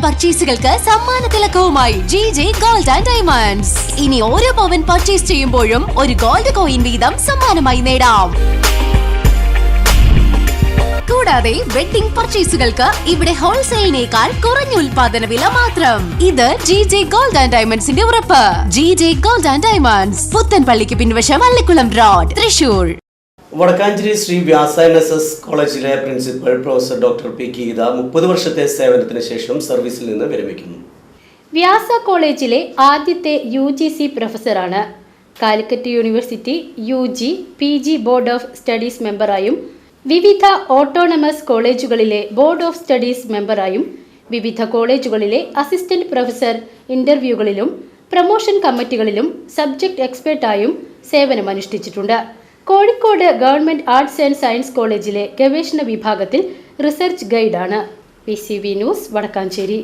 പർച്ചേസുകൾക്ക് സമ്മാന തിലകവുമായി GJ Gold and Diamonds. ഇനി ഓരോ പവൻ പർച്ചേസ് ചെയ്യുമ്പോഴും ഒരു ഗോൾഡ് കോയിൻ വീതം സമ്മാനമായി നേടാം. കൂടാതെ വെഡിംഗ് പർച്ചേസുകൾക്ക് ഇവിടെ ഹോൾസെയിലിനേക്കാൾ കുറഞ്ഞ ഉൽപാദന വില മാത്രം. ഇത് GJ Gold and Diamondsന്റെ ഉറപ്പ്. GJ Gold and Diamonds, പുത്തൻപള്ളിക്ക് പിൻവശം അള്ളിക്കുളം റോഡ്, തൃശൂർ. വടക്കാഞ്ചേരി ശ്രീ വ്യാസ NSS കോളേജിലെ principal professor doctor P. Geetha 30 വർഷത്തെ സേവനത്തിന് ശേഷം സർവീസിൽ നിന്ന് വിരമിക്കുന്നു. വ്യാസ കോളേജിലെ ആദ്യത്തെ UGC പ്രൊഫസറാണ്. Calicut university UG PG board of studies മെമ്പറായും വിവിധ ഓട്ടോണമസ് കോളേജുകളിലെ ബോർഡ് ഓഫ് സ്റ്റഡീസ് മെമ്പറായും വിവിധ കോളേജുകളിലെ അസിസ്റ്റന്റ് പ്രൊഫസർ ഇന്റർവ്യൂകളിലും പ്രൊമോഷൻ കമ്മിറ്റികളിലും സബ്ജക്ട് എക്സ്പെർട്ടായും സേവനമനുഷ്ഠിച്ചിട്ടുണ്ട്. Kozhikode government arts and science കോളേജിലെ ഗവേഷണ വിഭാഗത്തിൽ റിസർച്ച് ഗൈഡാണ്. PCV news, Vadakkanchery.